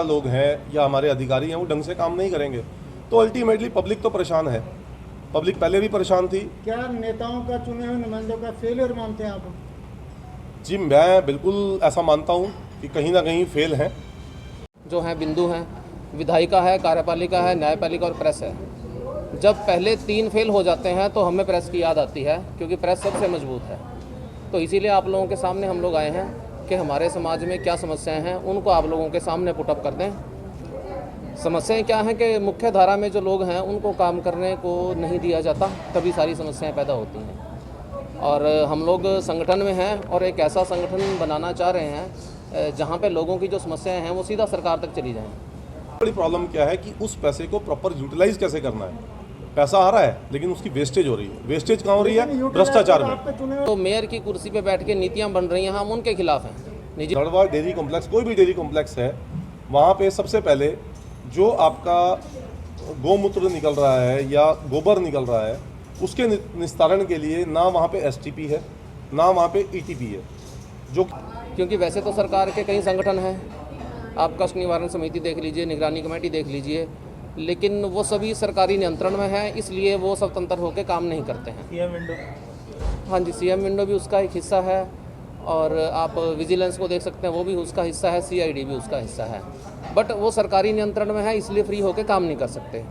लोग हैं या हमारे अधिकारी हैं वो ढंग से काम नहीं करेंगे तो अल्टीमेटली पब्लिक तो परेशान है। पब्लिक पहले भी परेशान थी। क्या नेताओं का, चुने हुए नुमाइंदों का फेलियर मानते हैं आप? जी मैं बिल्कुल ऐसा मानता हूँ कि कहीं ना कहीं फेल हैं। जो हैं बिंदु हैं, विधायिका है, कार्यपालिका है, न्यायपालिका और प्रेस है। जब पहले 3 फेल हो जाते हैं तो हमें प्रेस की याद आती है, क्योंकि प्रेस सबसे मजबूत है। तो इसीलिए आप लोगों के सामने हम लोग आए हैं कि हमारे समाज में क्या समस्याएं हैं उनको आप लोगों के सामने पुटअप कर दें। समस्याएं क्या हैं कि मुख्य धारा में जो लोग हैं उनको काम करने को नहीं दिया जाता, तभी सारी समस्याएं पैदा होती हैं। और हम लोग संगठन में हैं और एक ऐसा संगठन बनाना चाह रहे हैं जहां पे लोगों की जो समस्याएं हैं वो सीधा सरकार तक चली जाएं। बड़ी प्रॉब्लम क्या है कि उस पैसे को प्रॉपर यूटिलाइज कैसे करना है। पैसा आ रहा है लेकिन उसकी वेस्टेज हो रही है। वेस्टेज कहाँ हो रही है? भ्रष्टाचार में। तो मेयर की कुर्सी पे बैठ के नीतियाँ बन रही हैं, हम उनके खिलाफ हैं। निजी लड़वा डेयरी कॉम्प्लेक्स, कोई भी डेयरी कॉम्प्लेक्स है, वहाँ पे सबसे पहले जो आपका गौमूत्र निकल रहा है या गोबर निकल रहा है उसके निस्तारण के लिए ना वहाँ पे एसटीपी है ना वहाँ पे ईटीपी है। जो क्योंकि वैसे तो सरकार के कई संगठन हैं, आप कष्ट निवारण समिति देख लीजिए, निगरानी कमेटी देख लीजिए, लेकिन वो सभी सरकारी नियंत्रण में है, इसलिए वो स्वतंत्र होकर काम नहीं करते हैं। सीएम विंडो, हाँ जी, सीएम विंडो भी उसका एक हिस्सा है, और आप विजिलेंस को देख सकते हैं, वो भी उसका हिस्सा है, सीआईडी भी उसका हिस्सा है। बट वो सरकारी नियंत्रण में है, इसलिए फ्री होकर काम नहीं कर सकते।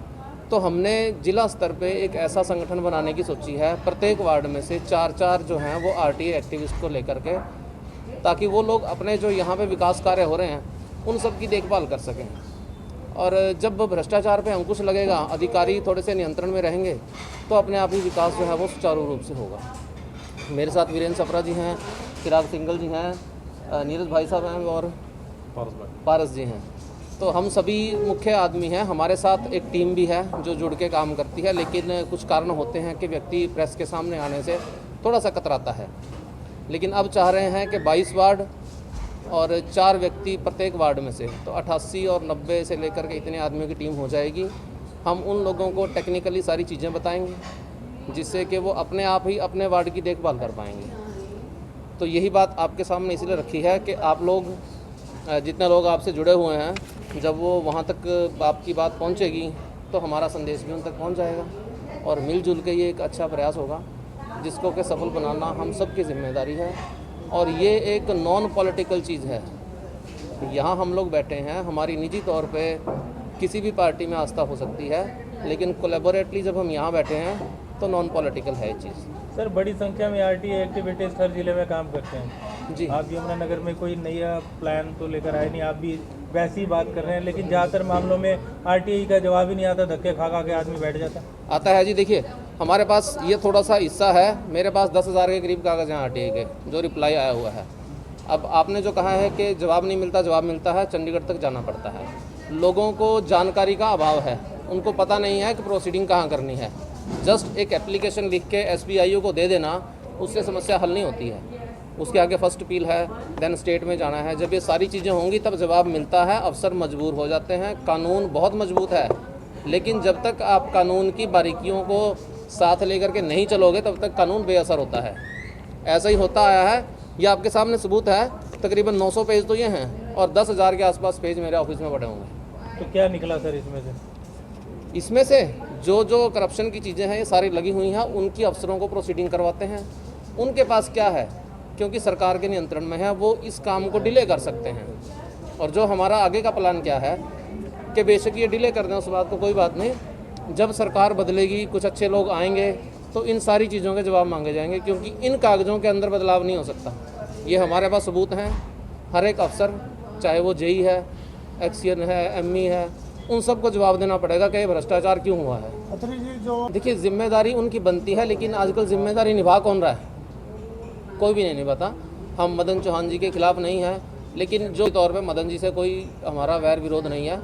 तो हमने जिला स्तर पे एक ऐसा संगठन बनाने की सोची है, प्रत्येक वार्ड में से 4-4 जो हैं वो आरटीए एक्टिविस्ट को लेकर के, ताकि वो लोग अपने जो यहाँ पे विकास कार्य हो रहे हैं उन सब की देखभाल कर सकें। और जब भ्रष्टाचार पे अंकुश लगेगा, अधिकारी थोड़े से नियंत्रण में रहेंगे, तो अपने आप ही विकास जो है वो सुचारू रूप से होगा। मेरे साथ वीरेंद्र सप्रा जी हैं, चिराग सिंगल जी हैं, नीरज भाई साहब हैं और पारस जी हैं। तो हम सभी मुख्य आदमी हैं। हमारे साथ एक टीम भी है जो जुड़ के काम करती है, लेकिन कुछ कारण होते हैं कि व्यक्ति प्रेस के सामने आने से थोड़ा सा कतराता है। लेकिन अब चाह रहे हैं कि 22 वार्ड और 4 व्यक्ति प्रत्येक वार्ड में से, तो 88 और 90 से लेकर के इतने आदमियों की टीम हो जाएगी। हम उन लोगों को टेक्निकली सारी चीज़ें बताएंगे, जिससे कि वो अपने आप ही अपने वार्ड की देखभाल कर पाएंगे। तो यही बात आपके सामने इसलिए रखी है कि आप लोग, जितने लोग आपसे जुड़े हुए हैं, जब वो वहाँ तक आपकी बात पहुँचेगी तो हमारा संदेश भी उन तक पहुँच जाएगा, और मिलजुल के ये एक अच्छा प्रयास होगा जिसको कि सफल बनाना हम सब की जिम्मेदारी है। और ये एक नॉन पॉलिटिकल चीज़ है। यहाँ हम लोग बैठे हैं, हमारी निजी तौर पे किसी भी पार्टी में आस्था हो सकती है, लेकिन कोलैबोरेटली जब हम यहाँ बैठे हैं तो नॉन पॉलिटिकल है ये चीज़। सर बड़ी संख्या में आरटीए एक्टिविटीज हर जिले में काम करते हैं जी, आप यमुनानगर में कोई नया प्लान तो लेकर आए नहीं, आप भी वैसी ही बात कर रहे हैं, लेकिन ज़्यादातर मामलों में आरटीए का जवाब ही नहीं आता, धक्के खा खा के आदमी बैठ जाता आता है जी। देखिए, हमारे पास ये थोड़ा सा हिस्सा है, मेरे पास 10,000 के करीब कागज़ हैं आरटीए के, जो रिप्लाई आया हुआ है। अब आपने जो कहा है कि जवाब नहीं मिलता, जवाब मिलता है, चंडीगढ़ तक जाना पड़ता है। लोगों को जानकारी का अभाव है, उनको पता नहीं है कि प्रोसीडिंग कहाँ करनी है। जस्ट एक एप्लीकेशन लिख के एसबीआईओ को दे देना, उससे समस्या हल नहीं होती है। उसके आगे फर्स्ट अपील है, देन स्टेट में जाना है। जब ये सारी चीज़ें होंगी तब जवाब मिलता है, अफसर मजबूर हो जाते हैं। कानून बहुत मजबूत है, लेकिन जब तक आप कानून की बारीकियों को साथ लेकर के नहीं चलोगे तब तक कानून बेअसर होता है। ऐसा ही होता आया है, ये आपके सामने सबूत है। तकरीबन 900 पेज तो ये हैं और 10,000 के आसपास पेज मेरे ऑफिस में पड़े होंगे। तो क्या निकला सर इसमें से? इसमें से जो करप्शन की चीज़ें हैं ये सारी लगी हुई हैं, उनकी अफसरों को प्रोसीडिंग करवाते हैं। उनके पास क्या है, क्योंकि सरकार के नियंत्रण में है, वो इस काम को डिले कर सकते हैं। और जो हमारा आगे का प्लान क्या है कि बेशक ये डिले कर दें, उस बात को कोई बात नहीं। जब सरकार बदलेगी, कुछ अच्छे लोग आएंगे, तो इन सारी चीज़ों के जवाब मांगे जाएंगे, क्योंकि इन कागज़ों के अंदर बदलाव नहीं हो सकता। ये हमारे पास सबूत हैं। हर एक अफसर, चाहे वो जेई है, एक्सीएन है, एमई है, उन सबको जवाब देना पड़ेगा कि ये भ्रष्टाचार क्यों हुआ है। अतरी जी, जो देखिए, जिम्मेदारी उनकी बनती है, लेकिन आजकल जिम्मेदारी निभा कौन रहा है? कोई भी नहीं निभाता। हम मदन चौहान जी के खिलाफ नहीं हैं, लेकिन जो तौर पे मदन जी से कोई हमारा वैर विरोध नहीं है,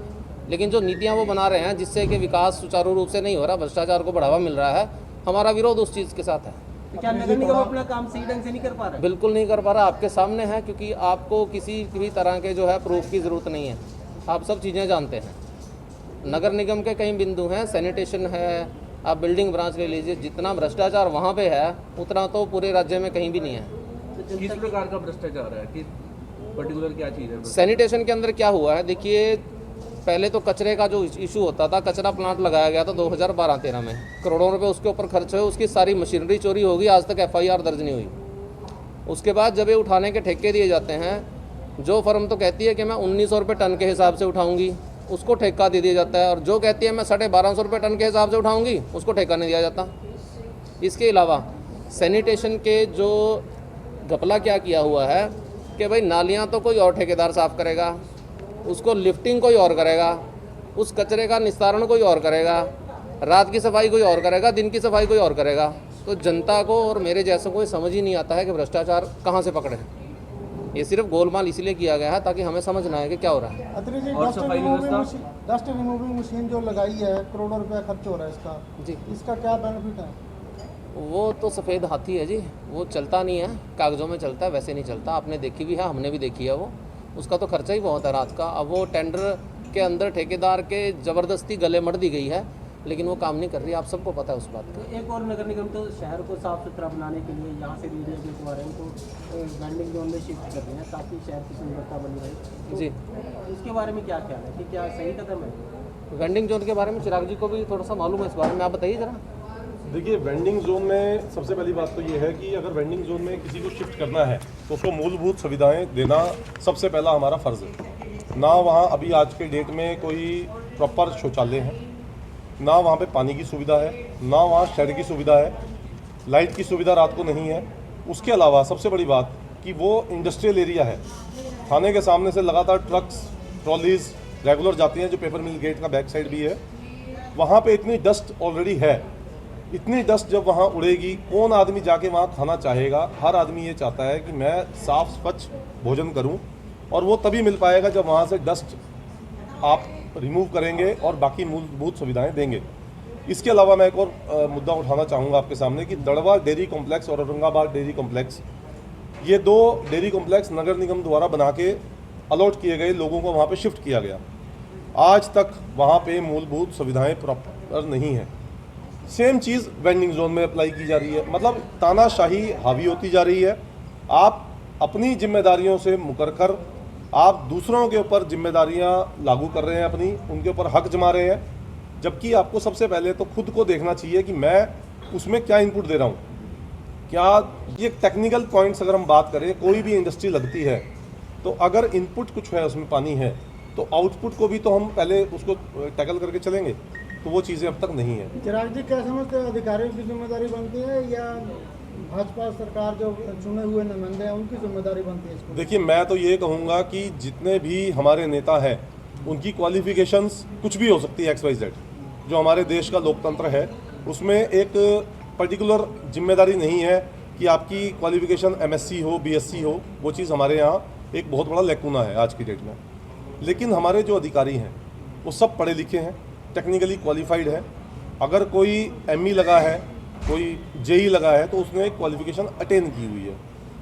लेकिन जो नीतियां वो बना रहे हैं जिससे कि विकास सुचारू रूप से नहीं हो रहा, भ्रष्टाचार को बढ़ावा मिल रहा है, हमारा विरोध उस चीज़ के साथ है। क्या नगर निगम अपना काम सही ढंग से नहीं कर पा रहा? बिल्कुल नहीं कर पा रहा, आपके सामने है। क्योंकि आपको किसी भी तरह के जो है प्रूफ की ज़रूरत नहीं है, आप सब चीज़ें जानते हैं। नगर निगम के कई बिंदु हैं, सैनिटेशन है, आप बिल्डिंग ब्रांच ले लीजिए, जितना भ्रष्टाचार वहाँ पे है उतना तो पूरे राज्य में कहीं भी नहीं है। किस प्रकार का भ्रष्टाचार है कि पर्टिकुलर क्या चीज़ है? सैनिटेशन के अंदर क्या हुआ है, देखिए पहले तो कचरे का जो इशू होता था, कचरा प्लांट लगाया गया था 2012-13 में, करोड़ों रुपए उसके ऊपर खर्च हुए, उसकी सारी मशीनरी चोरी होगी, आज तक FIR दर्ज नहीं हुई। उसके बाद जब ये उठाने के ठेके दिए जाते हैं, जो फर्म तो कहती है कि मैं 1900 रुपये टन के हिसाब से उठाऊंगी, उसको ठेका दे दिया जाता है, और जो कहती है मैं 1250 रुपये टन के हिसाब से उठाऊंगी, उसको ठेका नहीं दिया जाता। इसके अलावा सैनिटेशन के जो घपला क्या किया हुआ है कि भाई नालियाँ तो कोई और ठेकेदार साफ़ करेगा, उसको लिफ्टिंग कोई और करेगा, उस कचरे का निस्तारण कोई और करेगा, रात की सफाई कोई और करेगा, दिन की सफाई कोई और करेगा। तो जनता को और मेरे जैसों को समझ ही नहीं आता है कि भ्रष्टाचार कहाँ से पकड़े। ये सिर्फ गोलमाल इसलिए किया गया है ताकि हमें समझ ना आए कि क्या हो रहा है। अत्री जी, और सफाई व्यवस्था? डस्ट रिमूविंग मशीन जो लगाई है, करोड़ों रुपया खर्च हो रहा है इसका जी, इसका क्या बेनिफिट है? वो तो सफ़ेद हाथी है जी, वो चलता नहीं है, कागज़ों में चलता है, वैसे नहीं चलता। आपने देखी भी है, हमने भी देखी है। वो उसका तो खर्चा ही बहुत है रात का। अब वो टेंडर के अंदर ठेकेदार के ज़बरदस्ती गले मर दी गई है, लेकिन वो काम नहीं कर रही, आप सबको पता है उस बात का। एक और नगर निगम तो शहर को साफ सुथरा बनाने के लिए यहाँ से लीडर के द्वारा इनको वेंडिंग जोन में शिफ्ट कर रहे हैं ताकि शहर की सुंदरता बनी रहे। तो जी, इसके बारे में क्या ख्याल है कि क्या सही कदम है? वेंडिंग जोन के बारे में चिराग जी को भी थोड़ा सा मालूम है इस बारे में, आप बताइए ज़रा। देखिए, वेंडिंग जोन में सबसे पहली बात तो ये है कि अगर वेंडिंग जोन में किसी को शिफ्ट करना है तो उसको मूलभूत सुविधाएं देना सबसे पहला हमारा फ़र्ज़ है। ना वहाँ अभी आज के डेट में कोई प्रॉपर शौचालय है, ना वहाँ पे पानी की सुविधा है, ना वहाँ शेड की सुविधा है, लाइट की सुविधा रात को नहीं है। उसके अलावा सबसे बड़ी बात कि वो इंडस्ट्रियल एरिया है, थाने के सामने से लगातार ट्रक्स ट्रॉलीज़ रेगुलर जाती हैं, जो पेपर मिल गेट का बैक साइड भी है। वहाँ पे इतनी डस्ट ऑलरेडी है, इतनी डस्ट जब वहाँ उड़ेगी, कौन आदमी जाके वहाँ खाना चाहेगा? हर आदमी ये चाहता है कि मैं साफ़ स्वच्छ भोजन करूँ, और वो तभी मिल पाएगा जब वहाँ से डस्ट आप रिमूव करेंगे और बाकी मूलभूत सुविधाएं देंगे। इसके अलावा मैं एक और मुद्दा उठाना चाहूँगा आपके सामने कि दड़वा डेयरी कॉम्प्लेक्स और औरंगाबाद डेयरी कॉम्प्लेक्स, ये दो डेयरी कॉम्प्लेक्स नगर निगम द्वारा बना के अलॉट किए गए, लोगों को वहाँ पे शिफ्ट किया गया। आज तक वहाँ पे मूलभूत सुविधाएं प्रॉपर नहीं है। सेम चीज़ वेंडिंग जोन में अप्लाई की जा रही है, मतलब तानाशाही हावी होती जा रही है। आप अपनी जिम्मेदारियों से मुकर कर आप दूसरों के ऊपर जिम्मेदारियां लागू कर रहे हैं, अपनी उनके ऊपर हक जमा रहे हैं, जबकि आपको सबसे पहले तो खुद को देखना चाहिए कि मैं उसमें क्या इनपुट दे रहा हूँ। क्या ये टेक्निकल पॉइंट्स अगर हम बात करें, कोई भी इंडस्ट्री लगती है तो अगर इनपुट कुछ है, उसमें पानी है, तो आउटपुट को भी तो हम पहले उसको टैकल करके चलेंगे, तो वो चीज़ें अब तक नहीं है। चिराग जी, क्या समझते हैं, अधिकारियों की जिम्मेदारी बनती है या भाजपा सरकार जो चुने हुए नुमाइंदे हैं उनकी जिम्मेदारी बनती है इसको? देखिए, मैं तो ये कहूँगा कि जितने भी हमारे नेता हैं उनकी क्वालिफिकेशंस कुछ भी हो सकती है, XYZ। जो हमारे देश का लोकतंत्र है उसमें एक पर्टिकुलर जिम्मेदारी नहीं है कि आपकी क्वालिफिकेशन MSc हो, BSc हो। वो चीज़ हमारे यहाँ एक बहुत बड़ा लैकुना है आज की डेट में। लेकिन हमारे जो अधिकारी हैं वो सब पढ़े लिखे हैं, टेक्निकली क्वालिफाइड है। अगर कोई ME लगा है, कोई JE लगा है, तो उसने एक क्वालिफिकेशन अटेन की हुई है,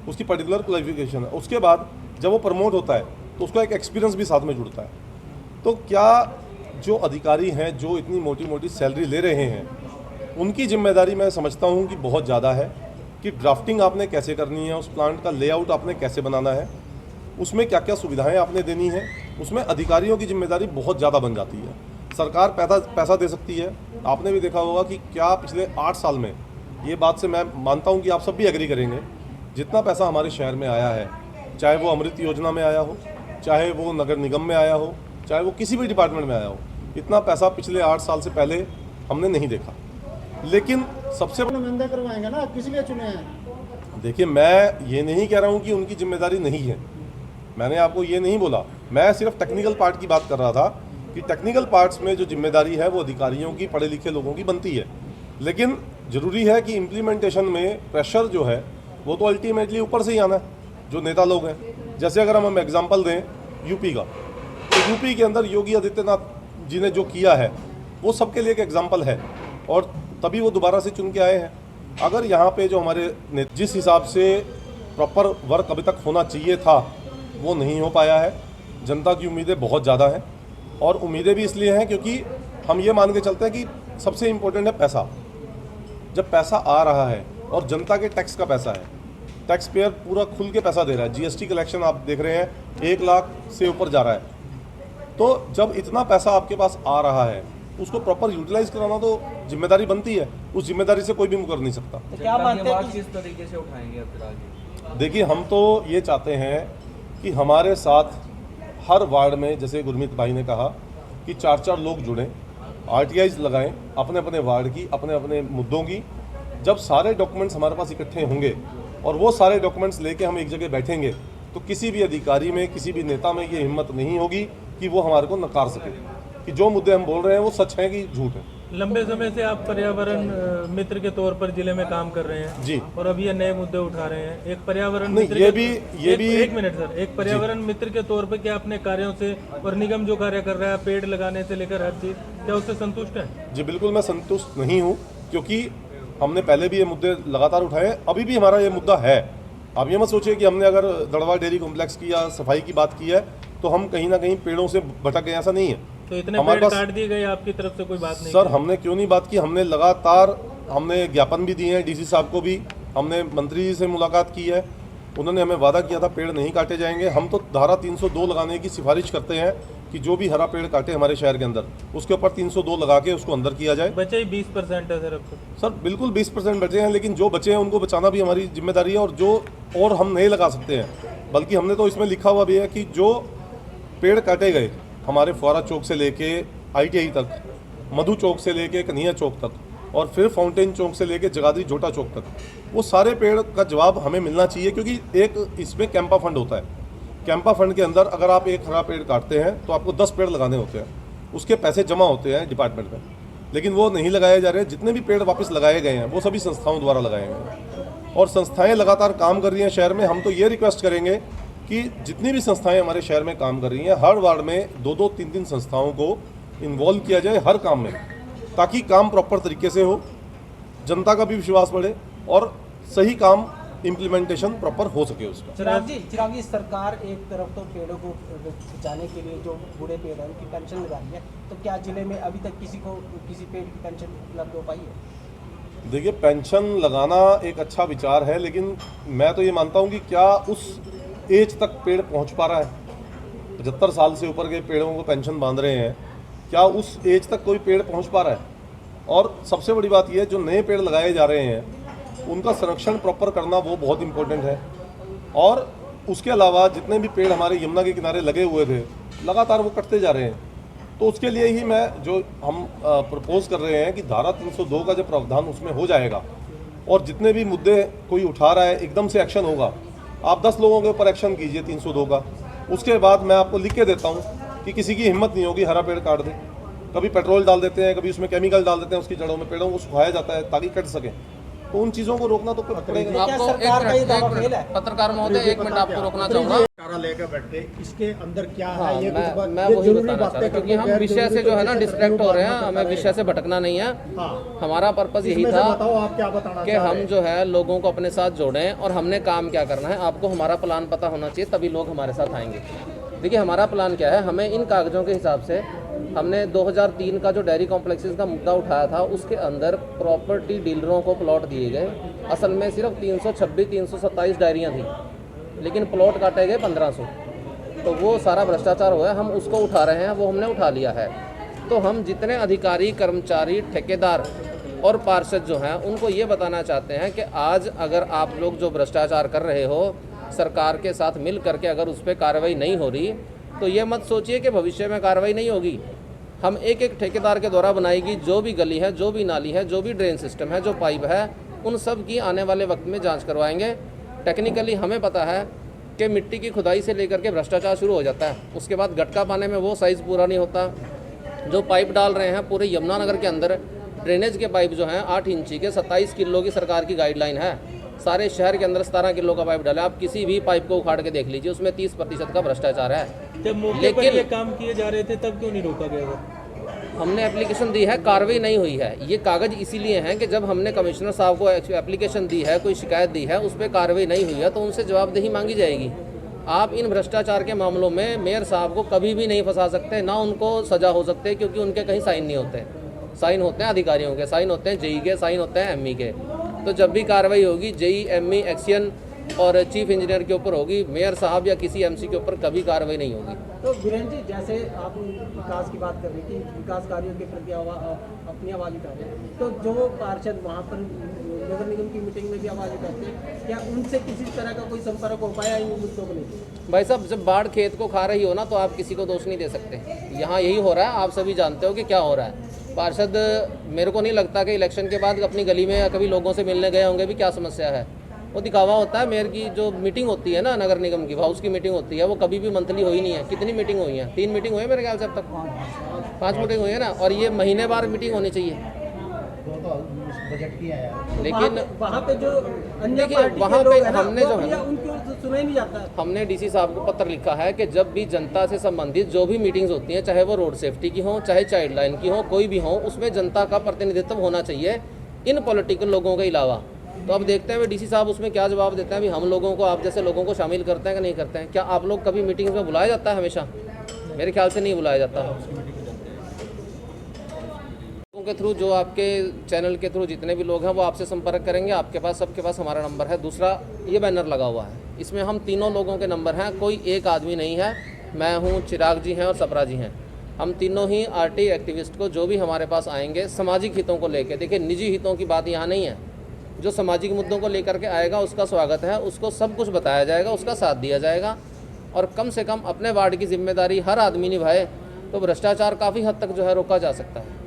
उसकी पर्टिकुलर क्वालिफिकेशन है। उसके बाद जब वो प्रमोट होता है तो उसका एक एक्सपीरियंस भी साथ में जुड़ता है। तो क्या जो अधिकारी हैं जो इतनी मोटी मोटी सैलरी ले रहे हैं, उनकी जिम्मेदारी मैं समझता हूँ कि बहुत ज़्यादा है कि ड्राफ्टिंग आपने कैसे करनी है, उस प्लांट का लेआउट आपने कैसे बनाना है, उसमें क्या क्या सुविधाएं आपने देनी है, उसमें अधिकारियों की जिम्मेदारी बहुत ज़्यादा बन जाती है। सरकार पैसा दे सकती है। आपने भी देखा होगा कि क्या पिछले 8 साल में, ये बात से मैं मानता हूँ कि आप सब भी एग्री करेंगे, जितना पैसा हमारे शहर में आया है, चाहे वो अमृत योजना में आया हो, चाहे वो नगर निगम में आया हो, चाहे वो किसी भी डिपार्टमेंट में आया हो, इतना पैसा पिछले 8 साल से पहले हमने नहीं देखा। लेकिन सबसे नुमाइंदे करवाएंगे ना, किस लिए चुने हैं? देखिए, मैं ये नहीं कह रहा हूँ कि उनकी जिम्मेदारी नहीं है, मैंने आपको ये नहीं बोला। मैं सिर्फ टेक्निकल पार्ट की बात कर रहा था कि टेक्निकल पार्ट्स में जो जिम्मेदारी है वो अधिकारियों की, पढ़े लिखे लोगों की बनती है। लेकिन ज़रूरी है कि इम्प्लीमेंटेशन में प्रेशर जो है वो तो अल्टीमेटली ऊपर से ही आना है, जो नेता लोग हैं। जैसे अगर हम एग्जांपल दें यूपी का, तो यूपी के अंदर योगी आदित्यनाथ जी ने जो किया है वो सबके लिए एक एग्जाम्पल है, और तभी वो दोबारा से चुन के आए हैं। अगर यहाँ पे जो हमारे जिस हिसाब से प्रॉपर वर्क अभी तक होना चाहिए था वो नहीं हो पाया है। जनता की उम्मीदें बहुत ज़्यादा हैं, और उम्मीदें भी इसलिए हैं क्योंकि हम ये मान के चलते हैं कि सबसे इम्पोर्टेंट है पैसा। जब पैसा आ रहा है और जनता के टैक्स का पैसा है, टैक्स पेयर पूरा खुल के पैसा दे रहा है। जीएसटी कलेक्शन आप देख रहे हैं 1 लाख से ऊपर जा रहा है। तो जब इतना पैसा आपके पास आ रहा है उसको प्रॉपर यूटिलाइज कराना तो जिम्मेदारी बनती है, उस जिम्मेदारी से कोई भी मुकर नहीं सकता। तो क्या मानते हैं कि किस तरीके से उठाएंगे अब फिर आगे? देखिए, हम तो ये चाहते हैं कि हमारे साथ हर वार्ड में, जैसे गुरमीत भाई ने कहा कि 4-4 लोग जुड़ें, आरटीआईज लगाएं अपने अपने वार्ड की, अपने अपने मुद्दों की। जब सारे डॉक्यूमेंट्स हमारे पास इकट्ठे होंगे और वो सारे डॉक्यूमेंट्स लेके हम एक जगह बैठेंगे तो किसी भी अधिकारी में, किसी भी नेता में ये हिम्मत नहीं होगी कि वो हमारे को नकार सके कि जो मुद्दे हम बोल रहे हैं वो सच है कि झूठ है। लंबे समय से आप पर्यावरण मित्र के तौर पर जिले में काम कर रहे हैं जी। और अभी ये नए मुद्दे उठा रहे हैं। एक पर्यावरण नहीं, मित्र ये के- भी एक मिनट सर, एक पर्यावरण मित्र के तौर पर क्या अपने कार्यों से और निगम जो कार्य कर रहा है पेड़ लगाने से लेकर हर चीज, क्या उससे संतुष्ट है? जी बिल्कुल, मैं संतुष्ट नहीं हूँ, क्योंकि हमने पहले भी ये मुद्दे लगातार उठाए, अभी भी हमारा ये मुद्दा है। आप ये मत सोचिए कि हमने अगर दड़वा डेयरी कॉम्प्लेक्स की या सफाई की बात की है तो हम कहीं ना कहीं पेड़ों से भटक गए, ऐसा नहीं है। तो इतने हमारे पेड़ पास- काट दिए गए, आपकी तरफ से कोई बात नहीं? सर, हमने क्यों नहीं बात की, हमने लगातार ज्ञापन भी दिए हैं डीसी साहब को भी, हमने मंत्री जी से मुलाकात की है, उन्होंने हमें वादा किया था पेड़ नहीं काटे जाएंगे। हम तो धारा 302 लगाने की सिफारिश करते हैं कि जो भी हरा पेड़ काटे हमारे शहर के अंदर उसके ऊपर 302 लगा के उसको अंदर किया जाए। बचे ही 20% है सर अब तो। सर बिल्कुल 20% बचे हैं, लेकिन जो बचे हैं उनको बचाना भी हमारी जिम्मेदारी है, और जो और हम नहीं लगा सकते हैं। बल्कि हमने तो इसमें लिखा हुआ भी है कि जो पेड़ काटे गए हमारे फुआरा चौक से लेके आईटीआई तक, मधु चौक से लेके कन्हैया चौक तक, और फिर फाउंटेन चौक से लेके जगाधरी झोटा चौक तक, वो सारे पेड़ का जवाब हमें मिलना चाहिए। क्योंकि एक इसमें कैंपा फंड होता है, कैंपा फंड के अंदर अगर आप एक हरा पेड़ काटते हैं तो आपको 10 पेड़ लगाने होते हैं, उसके पैसे जमा होते हैं डिपार्टमेंट में, लेकिन वो नहीं लगाए जा रहे। जितने भी पेड़ वापस लगाए गए हैं वो सभी संस्थाओं द्वारा लगाए गए हैं, और संस्थाएं लगातार काम कर रही हैं शहर में। हम तो ये रिक्वेस्ट करेंगे कि जितनी भी संस्थाएं हमारे शहर में काम कर रही हैं, हर वार्ड में 2-2, 3-3 संस्थाओं को इन्वॉल्व किया जाए हर काम में, ताकि काम प्रॉपर तरीके से हो, जनता का भी विश्वास बढ़े और सही काम इम्प्लीमेंटेशन प्रॉपर हो सके उसका। चिराग जी, सरकार एक तरफ तो पेड़ों को बचाने के लिए जो बूढ़े पेड़ हैं उनकी पेंशन लगा रही है, तो क्या जिले में अभी तक किसी को किसी पेड़ की पेंशन उपलब्ध हो पाई है? देखिए, पेंशन लगाना एक अच्छा विचार है, लेकिन मैं तो ये मानता हूँ कि क्या उस एज तक पेड़ पहुँच पा रहा है? 75 साल से ऊपर के पेड़ों को पेंशन बांध रहे हैं, क्या उस एज तक कोई पेड़ पहुँच पा रहा है? और सबसे बड़ी बात यह है, जो नए पेड़ लगाए जा रहे हैं उनका संरक्षण प्रॉपर करना वो बहुत इम्पोर्टेंट है। और उसके अलावा जितने भी पेड़ हमारे यमुना के किनारे लगे हुए थे लगातार वो कटते जा रहे हैं। तो उसके लिए ही हम प्रपोज कर रहे हैं कि धारा 302 का जो प्रावधान उसमें हो जाएगा, और जितने भी मुद्दे कोई उठा रहा है एकदम से एक्शन होगा। आप 10 लोगों के ऊपर एक्शन कीजिए 302 का, उसके बाद मैं आपको लिख के देता हूँ कि किसी की हिम्मत नहीं होगी हरा पेड़ काट दे। कभी पेट्रोल डाल देते हैं, कभी उसमें केमिकल डाल देते हैं उसकी जड़ों में, पेड़ों को सुखाया जाता है ताकि कट सके। तो उन चीज़ों को रोकना तो पड़ेगा। आपको पत्रकार महोदय 1 मिनट आपको रोकना चाहूँगा। कारा लेकर बैठे, इसके अंदर क्या हाँ, है ये कुछ बात, मैं ये वही जरूरी बताना बातें चाहता हूँ, क्योंकि हम गैर विषय जरूरी से जो है ना बातें डिस्ट्रैक्ट हो रहे हैं, बता हमें विषय से भटकना नहीं है। हाँ, हमारा पर्पस यही इसमें से था बताओ आप क्या बताना कि चाह रहे हम हैं? जो है लोगों को अपने साथ जोड़ें, और हमने काम क्या करना है आपको हमारा प्लान पता होना चाहिए, तभी लोग हमारे साथ आएंगे। देखिए, हमारा प्लान क्या है, हमें इन कागज़ों के हिसाब से हमने 2003 का जो डेयरी कॉम्प्लेक्सेस का मुद्दा उठाया था उसके अंदर प्रॉपर्टी डीलरों को प्लॉट दिए गए। असल में सिर्फ 327 डायरियाँ थी, लेकिन प्लॉट काटे गए 1500। तो वो सारा भ्रष्टाचार हुआ है, हम उसको उठा रहे हैं, वो हमने उठा लिया है। तो हम जितने अधिकारी, कर्मचारी, ठेकेदार और पार्षद जो हैं उनको ये बताना चाहते हैं कि आज अगर आप लोग जो भ्रष्टाचार कर रहे हो सरकार के साथ मिल करके, अगर उस पर कार्रवाई नहीं हो रही तो ये मत सोचिए कि भविष्य में कार्रवाई नहीं होगी। हम एक एक ठेकेदार के द्वारा बनाएगी जो भी गली है, जो भी नाली है, जो भी ड्रेन सिस्टम है, जो पाइप है, उन सब की आने वाले वक्त में जांच करवाएंगे। टेक्निकली हमें पता है कि मिट्टी की खुदाई से लेकर के भ्रष्टाचार शुरू हो जाता है, उसके बाद गटका पाने में वो साइज़ पूरा नहीं होता। जो पाइप डाल रहे हैं पूरे यमुनानगर के अंदर, ड्रेनेज के पाइप जो हैं 8 इंची के 27 किलो की सरकार की गाइडलाइन है। सारे शहर के अंदर 17 किलो का पाइप डाला, आप किसी भी पाइप को उखाड़ के देख लीजिए, उसमें 30% का भ्रष्टाचार है। जब मौके पर ये काम किए जा रहे थे तब क्यों नहीं रोका गया? हमने एप्लीकेशन दी है, कार्रवाई नहीं हुई है। ये कागज़ इसीलिए हैं कि जब हमने कमिश्नर साहब को एप्लीकेशन दी है, कोई शिकायत दी है, उस पर कार्रवाई नहीं हुई है तो उनसे जवाबदेही मांगी जाएगी। आप इन भ्रष्टाचार के मामलों में मेयर साहब को कभी भी नहीं फंसा सकते, ना उनको सजा हो सकते, क्योंकि उनके कहीं साइन नहीं होते। साइन होते हैं अधिकारियों के, साइन होते हैं जेई के, साइन होते हैं एमई के। तो जब भी कार्रवाई होगी जेई, एमई, एक्सियन और चीफ इंजीनियर के ऊपर होगी, मेयर साहब या किसी एमसी के ऊपर कभी कार्रवाई नहीं होगी। तो वीरेंद्र जी, जैसे आप विकास की बात कर रही थी, विकास कार्यों के प्रति अपनी आवाज़ उठा रहे हैं, तो जो पार्षद वहाँ पर नगर निगम की मीटिंग में भी आवाज़ उठाते हैं, क्या उनसे किसी तरह का कोई संपर्क हो पाया इन मुद्दों को लेकर? भाई साहब, जब बाढ़ खेत को खा रही हो ना, तो आप किसी को दोष नहीं दे सकते। यहाँ यही हो रहा है, आप सभी जानते हो कि क्या हो रहा है। पार्षद, मेरे को नहीं लगता कि इलेक्शन के बाद अपनी गली में या कभी लोगों से मिलने गए होंगे भी क्या समस्या है। वो दिखावा होता है। मेयर की जो मीटिंग होती है ना, नगर निगम की हाउस की मीटिंग होती है, वो कभी भी मंथली हुई नहीं है। कितनी मीटिंग हुई है? 3 मीटिंग हुई है मेरे ख्याल से अब तक, 5 मीटिंग हुई है ना। और ये महीने बार मीटिंग होनी चाहिए। लेकिन वहाँ पे जो अन्य देखिए, पार्टी के वहाँ लोग पे हैं ना, हमने जो वो है भी उनकी ओर से सुना ही नहीं जाता है। हमने डीसी साहब को पत्र लिखा है कि जब भी जनता से संबंधित जो भी मीटिंग्स होती हैं, चाहे वो रोड सेफ्टी की हो, चाहे चाइल्ड लाइन की हो, कोई भी हो, उसमें जनता का प्रतिनिधित्व होना चाहिए, इन पॉलिटिकल लोगों के अलावा। तो अब देखते हैं डीसी साहब उसमें क्या जवाब देते हैं। अभी हम लोगों को, आप जैसे लोगों को शामिल करते हैं कि नहीं करते हैं? क्या आप लोग कभी मीटिंग्स में बुलाया जाता है? हमेशा मेरे ख्याल से नहीं बुलाया जाता। लोगों के थ्रू, जो आपके चैनल के थ्रू जितने भी लोग हैं वो आपसे संपर्क करेंगे। आपके पास, सबके पास हमारा नंबर है। दूसरा, ये बैनर लगा हुआ है, इसमें हम तीनों लोगों के नंबर हैं, कोई एक आदमी नहीं है। मैं हूँ, चिराग जी हैं और सपरा जी हैं। हम तीनों ही आरटी एक्टिविस्ट को जो भी हमारे पास आएंगे सामाजिक हितों को लेकर, देखिए निजी हितों की बात यहाँ नहीं है, जो सामाजिक मुद्दों को लेकर के आएगा उसका स्वागत है, उसको सब कुछ बताया जाएगा, उसका साथ दिया जाएगा। और कम से कम अपने वार्ड की जिम्मेदारी हर आदमी निभाए तो भ्रष्टाचार काफ़ी हद तक जो है रोका जा सकता है।